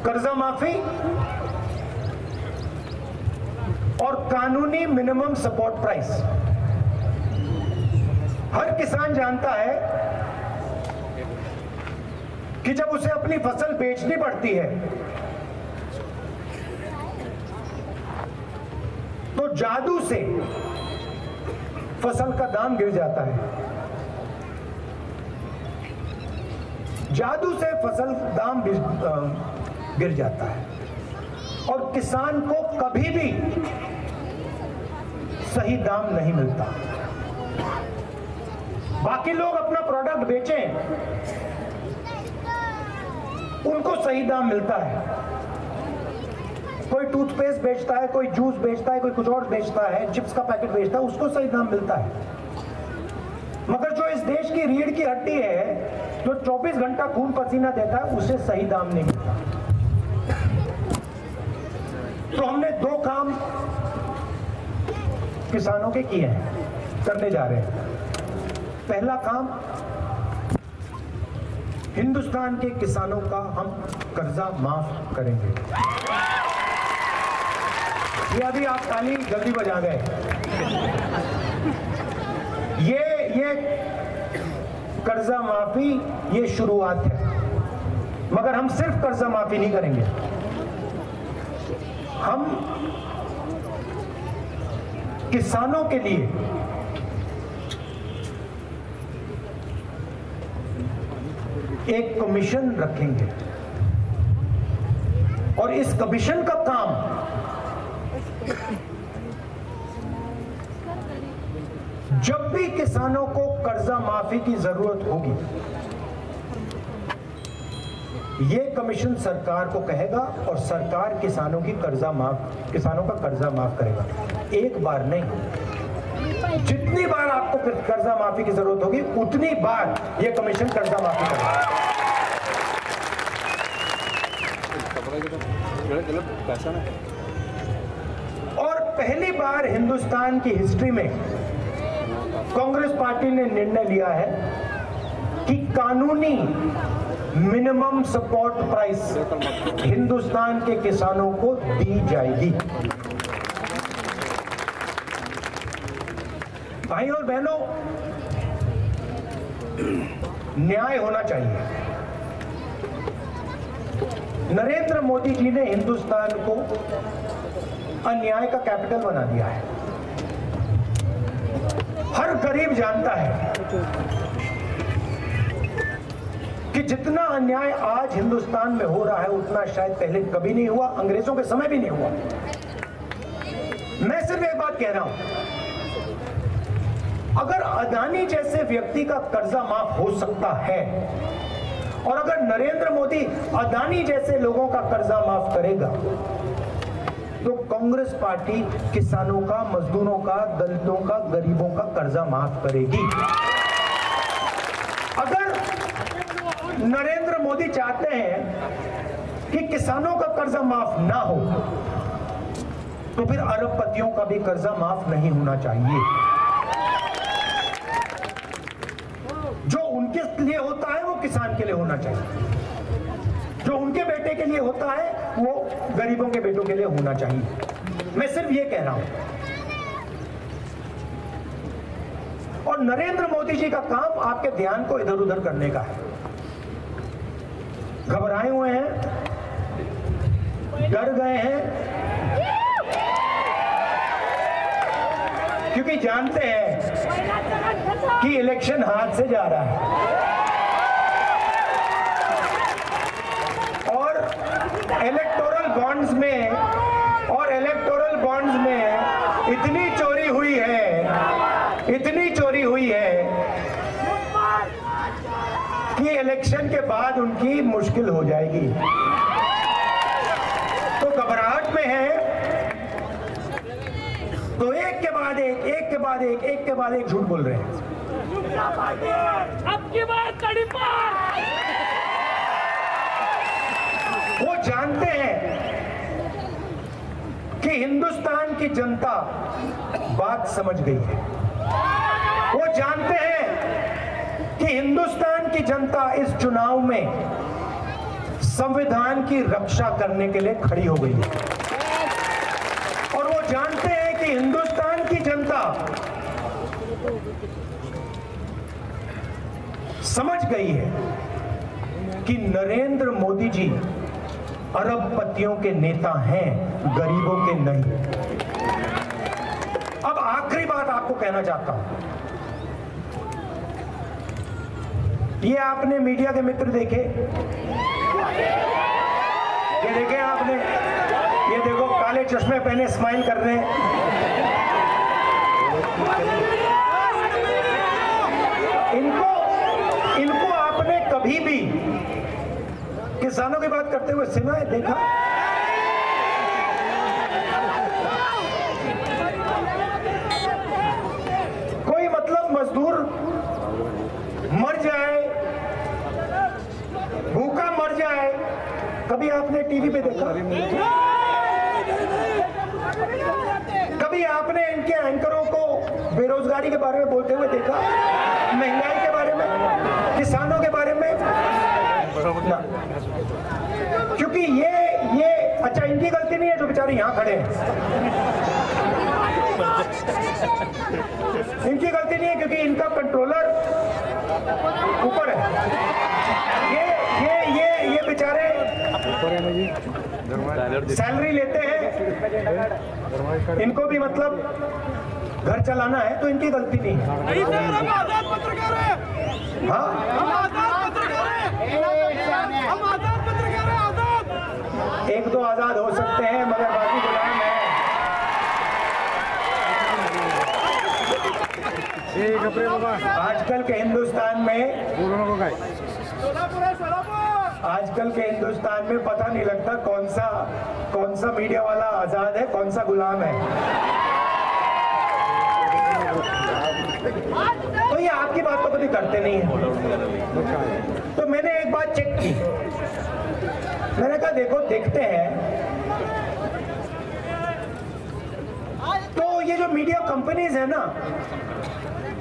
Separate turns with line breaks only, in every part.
कर्जा माफी और कानूनी मिनिमम सपोर्ट प्राइस। हर किसान जानता है कि जब उसे अपनी फसल बेचनी पड़ती है तो जादू से फसल का दाम गिर जाता है। जादू से फसल दाम गिर जाता है और किसान को कभी भी सही दाम नहीं मिलता। बाकी लोग अपना प्रोडक्ट बेचें, उनको सही दाम मिलता है। कोई टूथपेस्ट बेचता है, कोई जूस बेचता है, कोई कुछ और बेचता है, चिप्स का पैकेट बेचता है, उसको सही दाम मिलता है। मगर जो इस देश की रीढ़ की हड्डी है, जो 24 घंटा खून पसीना देता है, उसे सही दाम नहीं मिलता। तो हमने 2 काम किसानों के किए हैं, करने जा रहे हैं। पहला काम, हिंदुस्तान के किसानों का हम कर्जा माफ करेंगे। ये अभी आप ताली जल्दी बजा गए। ये कर्जा माफी ये शुरुआत है, मगर हम सिर्फ कर्जा माफी नहीं करेंगे। हम किसानों के लिए एक कमीशन रखेंगे और इस कमीशन का काम जब भी किसानों को कर्जा माफी की जरूरत होगी, ये कमीशन सरकार को कहेगा और सरकार किसानों का कर्जा माफ करेगा। एक बार नहीं, जितनी बार आपको कर्जा माफी की जरूरत होगी उतनी बार ये कमीशन कर्जा माफी करेगा। और पहली बार हिंदुस्तान की हिस्ट्री में कांग्रेस पार्टी ने निर्णय लिया है कि कानूनी मिनिमम सपोर्ट प्राइस हिंदुस्तान के किसानों को दी जाएगी। भाई और बहनों, न्याय होना चाहिए। नरेंद्र मोदी जी ने हिंदुस्तान को अन्याय का कैपिटल बना दिया है। हर गरीब जानता है कि जितना अन्याय आज हिंदुस्तान में हो रहा है उतना शायद पहले कभी नहीं हुआ, अंग्रेजों के समय भी नहीं हुआ। मैं सिर्फ एक बात कह रहा हूं, अगर अदानी जैसे व्यक्ति का कर्जा माफ हो सकता है और अगर नरेंद्र मोदी अदानी जैसे लोगों का कर्जा माफ करेगा, तो कांग्रेस पार्टी किसानों का, मजदूरों का, दलितों का, गरीबों का कर्जा माफ करेगी। अगर नरेंद्र मोदी चाहते हैं कि किसानों का कर्जा माफ ना हो, तो फिर अरबपतियों का भी कर्जा माफ नहीं होना चाहिए। जो उनके लिए होता है वो किसान के लिए होना चाहिए, जो उनके बेटे के लिए होता है वो गरीबों के बेटों के लिए होना चाहिए। मैं सिर्फ ये कह रहा हूं। और नरेंद्र मोदी जी का काम आपके ध्यान को इधर उधर करने का है। घबराए हुए हैं, डर गए हैं, क्योंकि जानते हैं कि इलेक्शन हाथ से जा रहा है और इलेक्टोरल बॉन्ड्स में इतनी चोरी हुई है कि इलेक्शन के बाद उनकी मुश्किल हो जाएगी। तो घबराहट में है, तो एक के बाद एक झूठ बोल रहे हैं।
अब की बात कड़ी पर
वो जानते हैं कि हिंदुस्तान की जनता बात समझ गई है। वो जानते हैं कि हिंदुस्तान की जनता इस चुनाव में संविधान की रक्षा करने के लिए खड़ी हो गई है और वो जानते हैं कि हिंदुस्तान की जनता समझ गई है कि नरेंद्र मोदी जी अरबपतियों के नेता हैं, गरीबों के नहीं। अब आखिरी बात आपको कहना चाहता हूं, ये आपने मीडिया के मित्र देखे, ये देखे आपने, ये देखो काले चश्मे पहने स्माइल कर रहे हैं। इनको आपने कभी भी किसानों की बात करते हुए सुना है, देखा? कोई मतलब मजदूर मर जाए, भूखा मर जाए, कभी आपने टीवी पे देखा? कभी आपने इनके एंकरों को बेरोजगारी के बारे में बोलते हुए देखा? महंगाई के बारे में, किसानों के बारे में ना। क्योंकि ये अच्छा, इनकी गलती नहीं है जो बेचारे यहां खड़े हैं, इनकी गलती नहीं है क्योंकि इनका कंट्रोलर ऊपर है। ये बेचारे सैलरी लेते हैं, इनको भी मतलब घर चलाना है, तो इनकी गलती नहीं है।
हम आजाद पत्रकार हैं।
हाँ,
हम आजाद पत्रकार हैं। हम आजाद पत्रकार हैं। आजाद।
एक दो आजाद हो सकते हैं मगर बाकी गुलाम है। आजकल के हिंदुस्तान में, आजकल के हिंदुस्तान में पता नहीं लगता कौन सा मीडिया वाला आजाद है, कौन सा गुलाम है। तो ये आपकी बात तो कभी करते नहीं है। तो मैंने एक बात चेक की, मैंने कहा देखो देखते हैं, तो ये जो मीडिया कंपनीज है ना,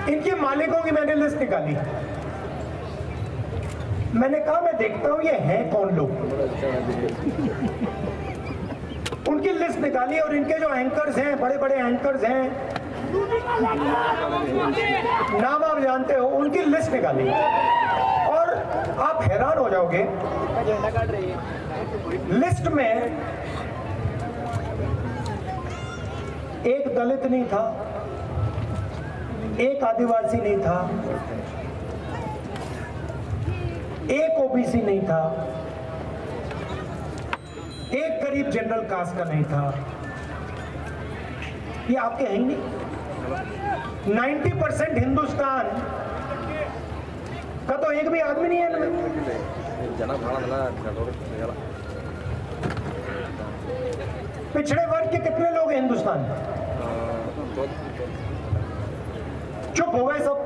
इनके मालिकों की मैंने लिस्ट निकाली। मैंने कहा मैं देखता हूं ये हैं कौन लोग, उनकी लिस्ट निकाली और इनके जो एंकर्स हैं, बड़े बड़े एंकर्स हैं, नाम आप जानते हो, उनकी लिस्ट निकाली और आप हैरान हो जाओगे। लिस्ट में एक दलित नहीं था, एक आदिवासी नहीं था, एक ओबीसी नहीं था, एक गरीब जनरल कास्ट का नहीं था। ये आपके हैं ही नहीं। 90% हिंदुस्तान का तो एक भी आदमी नहीं है इनमें। पिछड़े वर्ग के कितने लोग हैं हिंदुस्तान में? चुप हो गए सब।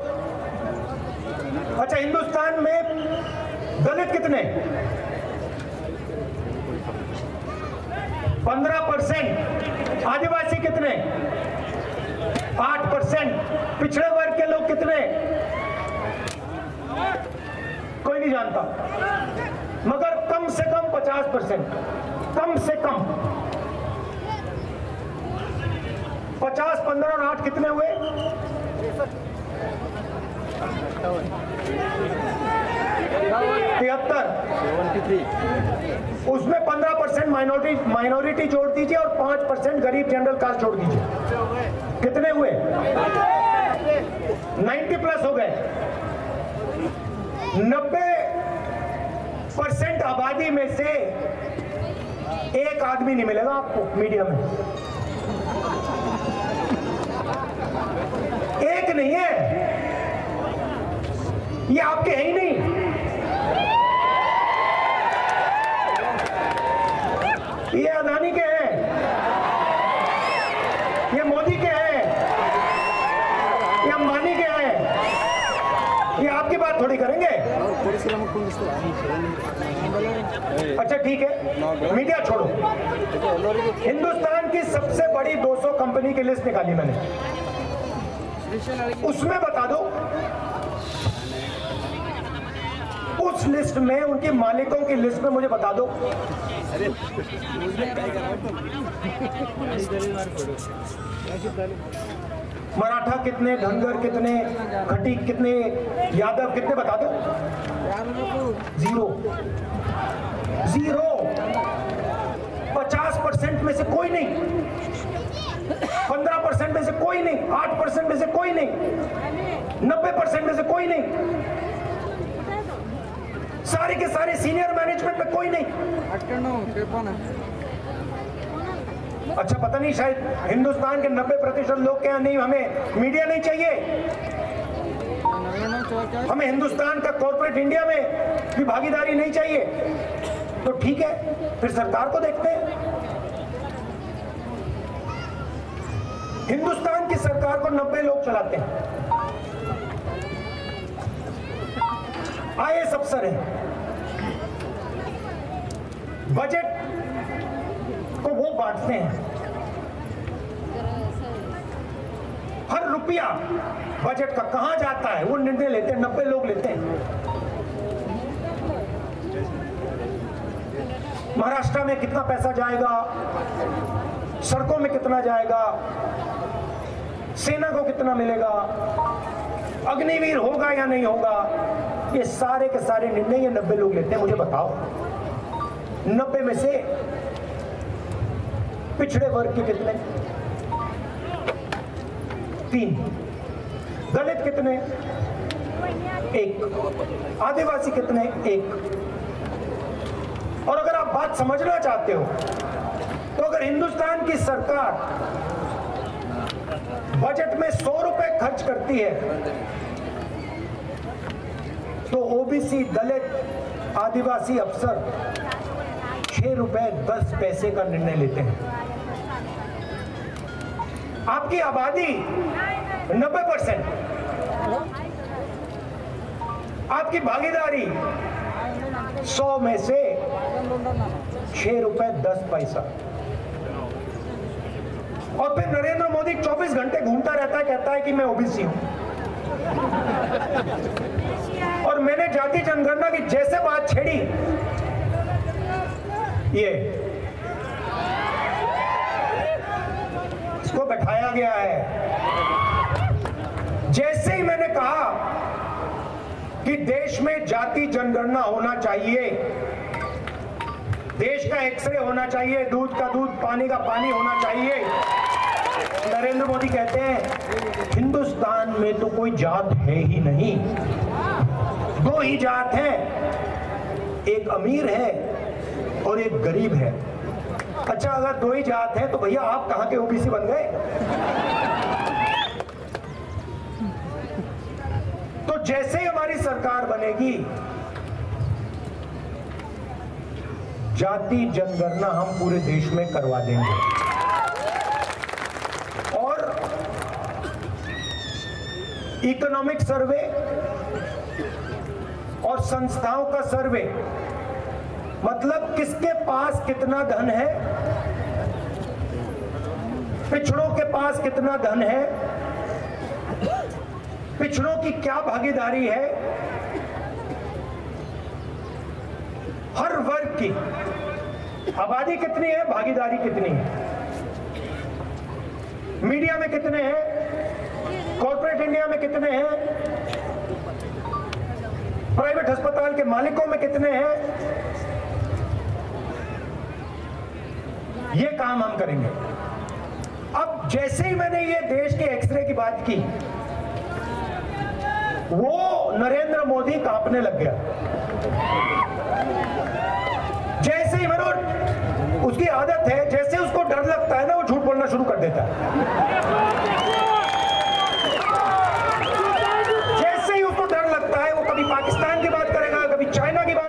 अच्छा, हिंदुस्तान में दलित कितने? 15%। आदिवासी कितने? 8%। पिछड़े वर्ग के लोग कितने? कोई नहीं जानता, मगर कम से कम 50%, कम से कम 50, 15 और 8 कितने हुए? 73। उसमें 15% माइनॉरिटी जोड़ दीजिए और 5% गरीब जनरल कास्ट जोड़ दीजिए, कितने हुए? 90 प्लस हो गए। 90% आबादी में से एक आदमी नहीं मिलेगा आपको मीडिया में, एक नहीं है। ये आपके है ही नहीं। ये अदानी के हैं, ये मोदी के हैं, ये अंबानी के हैं। ये आपकी बात थोड़ी करेंगे। अच्छा ठीक है, मीडिया छोड़ो। हिंदुस्तान की सबसे बड़ी 200 कंपनी की लिस्ट निकाली मैंने, उसमें बता दो उस उस लिस्ट में, उनके मालिकों की लिस्ट में मुझे बता दो। मराठा कितने, धनगर कितने, खटीक कितने, यादव कितने, बता दो। जीरो। 50% में से कोई नहीं, 15% में से कोई नहीं, 8% में से कोई नहीं, 90% में से कोई नहीं, सारे के सारे सीनियर मैनेजमेंट में कोई नहीं। अच्छा, पता नहीं, शायद हिंदुस्तान के 90% लोग क्या नहीं, हमें मीडिया नहीं चाहिए, हमें हिंदुस्तान का कॉर्पोरेट इंडिया में भी भागीदारी नहीं चाहिए। तो ठीक है, फिर सरकार को देखते हैं। हिंदुस्तान की सरकार को 90 लोग चलाते हैं, IAS अफसर हैं, बजट को वो बांटते हैं, हर रुपया बजट का कहां जाता है वो निर्णय लेते हैं, 90 लोग लेते हैं। महाराष्ट्र में कितना पैसा जाएगा, सड़कों में कितना जाएगा, सेना को कितना मिलेगा, अग्निवीर होगा या नहीं होगा, ये सारे के सारे निर्णय ये 90 लोग लेते हैं। मुझे बताओ, 90 में से पिछड़े वर्ग के कितने? 3। दलित कितने? 1। आदिवासी कितने? 1। और अगर आप बात समझना चाहते हो तो अगर हिंदुस्तान की सरकार बजट में 100 रुपए खर्च करती है तो ओबीसी, दलित, आदिवासी अफसर 6 रुपए 10 पैसे का निर्णय लेते हैं। आपकी आबादी 90%, आपकी भागीदारी 100 में से 6 रुपए 10 पैसा। और फिर नरेंद्र मोदी 24 घंटे घूमता रहता है, कहता है कि मैं ओबीसी हूं। और मैंने जाति जनगणना की जैसे बात छेड़ी, ये इसको बैठाया गया है। जैसे ही मैंने कहा कि देश में जाति जनगणना होना चाहिए, देश का एक्सरे होना चाहिए, दूध का दूध, पानी का पानी होना चाहिए, नरेंद्र मोदी कहते हैं हिंदुस्तान में तो कोई जात है ही नहीं, 2 ही जात हैं, एक अमीर है और एक गरीब है। अच्छा, अगर 2 ही जात है तो भैया आप कहां के ओबीसी बन गए? तो जैसे ही हमारी सरकार बनेगी, जाति जनगणना हम पूरे देश में करवा देंगे। और इकोनॉमिक सर्वे और संस्थाओं का सर्वे, मतलब किसके पास कितना धन है, पिछड़ों के पास कितना धन है, पिछड़ों की क्या भागीदारी है, हर वर्ग की आबादी कितनी है, भागीदारी कितनी है, मीडिया में कितने हैं, कॉर्पोरेट इंडिया में कितने हैं, प्राइवेट अस्पताल के मालिकों में कितने हैं, ये काम हम करेंगे। अब जैसे ही मैंने ये देश के एक्सरे की बात की, वो नरेंद्र मोदी कांपने लग गया। जैसे ही मैंने, उसकी आदत है, जैसे उसको डर लगता है ना, वो झूठ बोलना शुरू कर देता है।